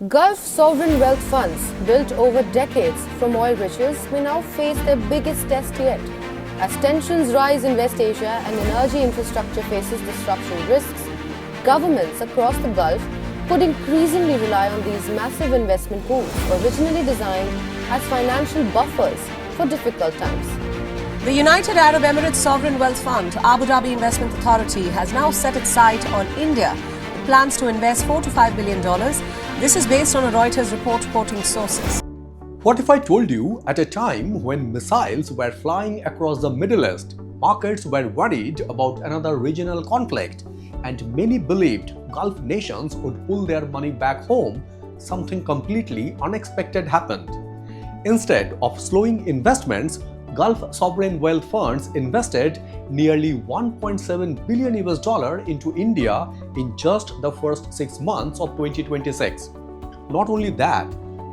Gulf sovereign wealth funds, built over decades from oil riches, may now face their biggest test yet. As tensions rise in West Asia and energy infrastructure faces disruption risks, governments across the Gulf could increasingly rely on these massive investment pools, originally designed as financial buffers for difficult times. The United Arab Emirates Sovereign Wealth Fund, Abu Dhabi Investment Authority, has now set its sight on India. It plans to invest $4 to $5 billion. This is based on a Reuters report quoting sources. What if I told you at a time when missiles were flying across the Middle East, markets were worried about another regional conflict, and many believed Gulf nations would pull their money back home, something completely unexpected happened. Instead of slowing investments, Gulf sovereign wealth funds invested nearly $1.7 billion into India in just the first 6 months of 2026. Not only that,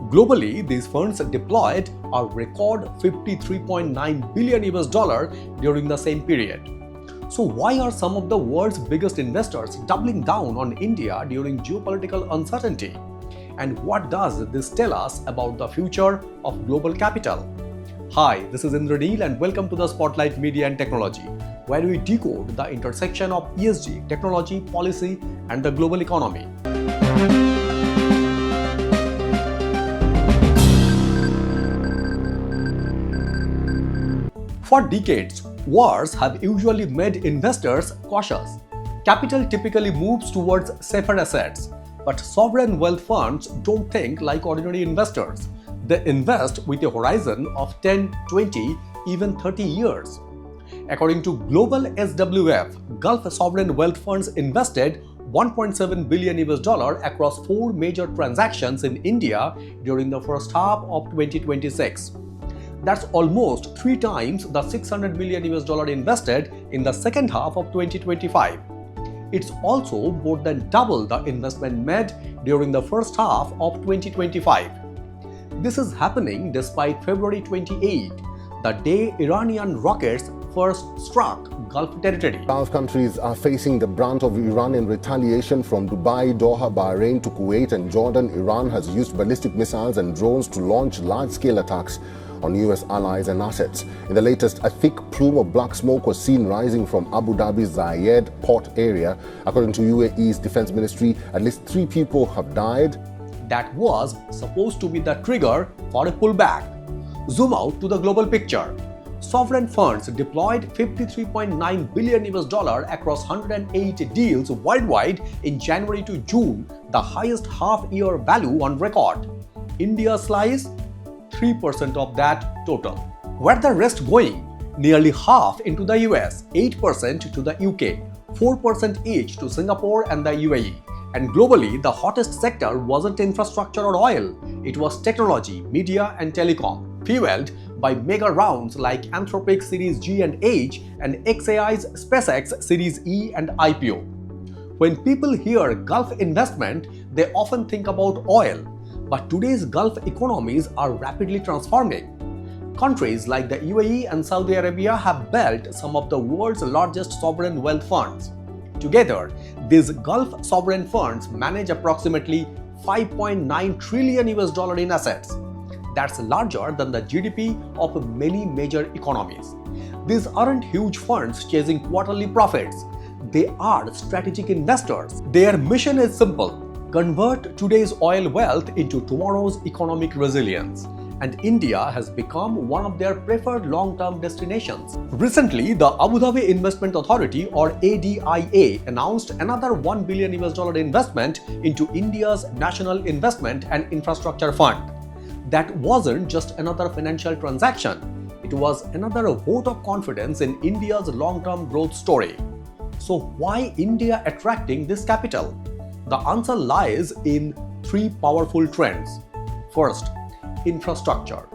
globally, these funds deployed a record $53.9 billion during the same period. So why are some of the world's biggest investors doubling down on India during geopolitical uncertainty? And what does this tell us about the future of global capital? Hi, this is Indraneel and welcome to the Spotlight Media and Technology, where we decode the intersection of ESG, technology, policy, and the global economy. For decades, wars have usually made investors cautious. Capital typically moves towards safer assets, but sovereign wealth funds don't think like ordinary investors. They invest with a horizon of 10, 20, even 30 years. According to Global SWF, Gulf sovereign wealth funds invested $1.7 billion across 4 major transactions in India during the first half of 2026. That's almost 3 times the $600 million invested in the second half of 2025. It's also more than double the investment made during the first half of 2025. This is happening despite February 28, the day Iranian rockets first struck Gulf territory. Gulf countries are facing the brunt of Iranian retaliation from Dubai, Doha, Bahrain to Kuwait and Jordan. Iran has used ballistic missiles and drones to launch large-scale attacks on US allies and assets. In the latest, a thick plume of black smoke was seen rising from Abu Dhabi's Zayed port area. According to UAE's defense ministry, at least 3 people have died. That was supposed to be the trigger for a pullback. Zoom out to the global picture. Sovereign funds deployed $53.9 billion across 108 deals worldwide in January to June, the highest half-year value on record. India's slice? 3% of that total. Where the rest going? Nearly half into the US, 8% to the UK, 4% each to Singapore and the UAE. And globally, the hottest sector wasn't infrastructure or oil, it was technology, media and telecom, fueled by mega rounds like Anthropic Series G and H and XAI's SpaceX Series E and IPO. When people hear Gulf investment, they often think about oil, but today's Gulf economies are rapidly transforming. Countries like the UAE and Saudi Arabia have built some of the world's largest sovereign wealth funds. Together, these Gulf sovereign funds manage approximately $5.9 trillion in assets. That's larger than the GDP of many major economies. These aren't huge funds chasing quarterly profits. They are strategic investors. Their mission is simple: convert today's oil wealth into tomorrow's economic resilience. And India has become one of their preferred long-term destinations. Recently, the Abu Dhabi Investment Authority or ADIA announced another $1 billion investment into India's National Investment and Infrastructure Fund. That wasn't just another financial transaction, it was another vote of confidence in India's long-term growth story. So why India attracting this capital? The answer lies in 3 powerful trends. First, infrastructure.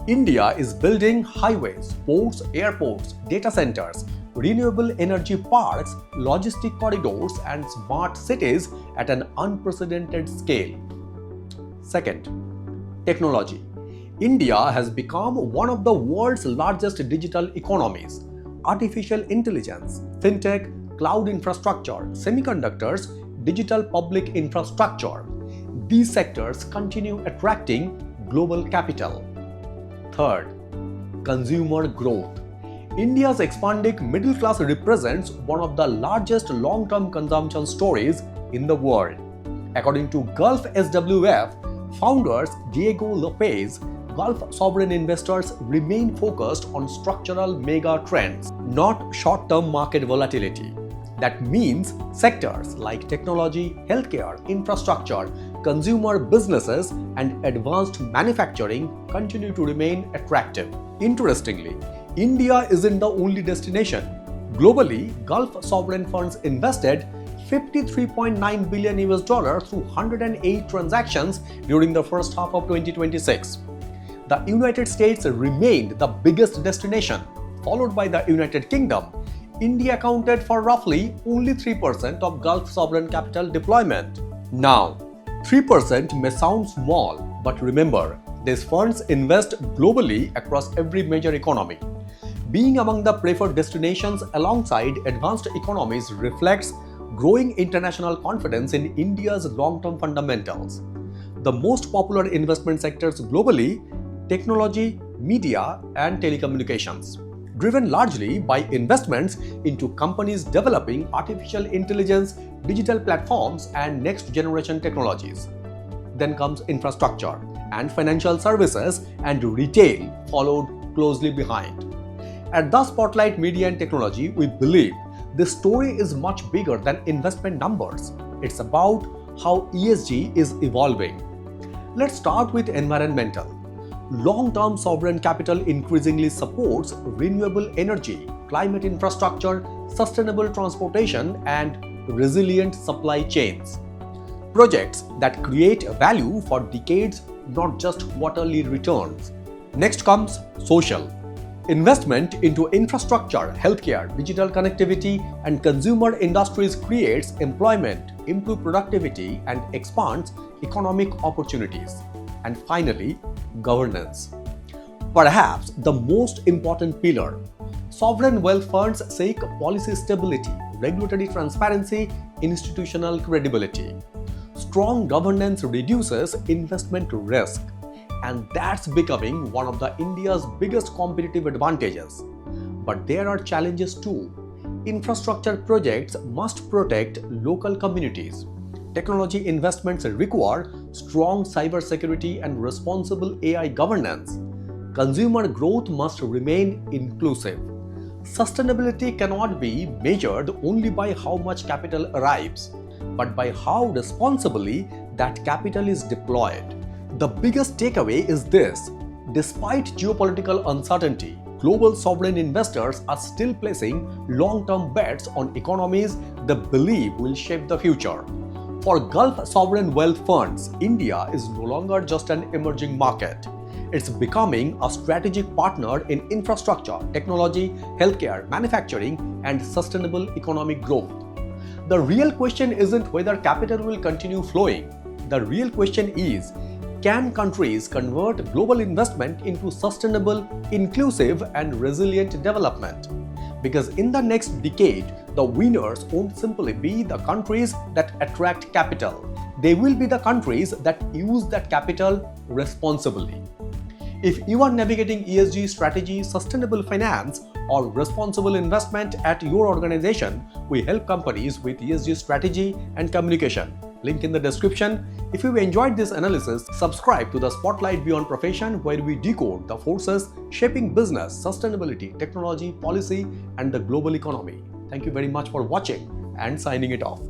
India is building highways, ports, airports, data centers, renewable energy parks, logistic corridors, and smart cities at an unprecedented scale. Second, technology. India has become one of the world's largest digital economies. Artificial intelligence, fintech, cloud infrastructure, semiconductors, digital public infrastructure. these sectors continue attracting global capital. Third, consumer growth. India's expanding middle class represents one of the largest long-term consumption stories in the world. According to Gulf SWF founders Diego Lopez, Gulf sovereign investors remain focused on structural mega trends, not short-term market volatility. That means sectors like technology, healthcare, infrastructure, consumer businesses, and advanced manufacturing continue to remain attractive. Interestingly, India isn't the only destination. Globally, Gulf sovereign funds invested $53.9 billion through 108 transactions during the first half of 2026. The United States remained the biggest destination, followed by the United Kingdom. India accounted for roughly only 3% of Gulf sovereign capital deployment. Now, 3% may sound small, but remember, these funds invest globally across every major economy. Being among the preferred destinations alongside advanced economies reflects growing international confidence in India's long-term fundamentals. The most popular investment sectors globally: technology, media, and telecommunications, driven largely by investments into companies developing artificial intelligence, digital platforms, and next-generation technologies. Then comes infrastructure and financial services, and retail followed closely behind. At the Spotlight Media and Technology, we believe this story is much bigger than investment numbers. It's about how ESG is evolving. Let's start with environmental. Long-term sovereign capital increasingly supports renewable energy, climate infrastructure, sustainable transportation, and resilient supply chains. Projects that create value for decades, not just quarterly returns. Next comes social. Investment into infrastructure, healthcare, digital connectivity, and consumer industries creates employment, improves productivity, and expands economic opportunities. And finally, governance. Perhaps the most important pillar. Sovereign wealth funds seek policy stability, regulatory transparency, institutional credibility. Strong governance reduces investment risk, and that's becoming one of India's biggest competitive advantages. But there are challenges too. Infrastructure projects must protect local communities. Technology investments require strong cybersecurity and responsible AI governance. Consumer growth must remain inclusive. Sustainability cannot be measured only by how much capital arrives, but by how responsibly that capital is deployed. The biggest takeaway is this: despite geopolitical uncertainty, global sovereign investors are still placing long-term bets on economies they believe will shape the future. For Gulf sovereign wealth funds, India is no longer just an emerging market. It's becoming a strategic partner in infrastructure, technology, healthcare, manufacturing, and sustainable economic growth. The real question isn't whether capital will continue flowing. The real question is, can countries convert global investment into sustainable, inclusive, and resilient development? Because in the next decade, the winners won't simply be the countries that attract capital. They will be the countries that use that capital responsibly. If you are navigating ESG strategy, sustainable finance, or responsible investment at your organization, we help companies with ESG strategy and communication. Link in the description. If you enjoyed this analysis, subscribe to the Spotlight Beyond Profession, where we decode the forces shaping business, sustainability, technology, policy, and the global economy. Thank you very much for watching and signing it off.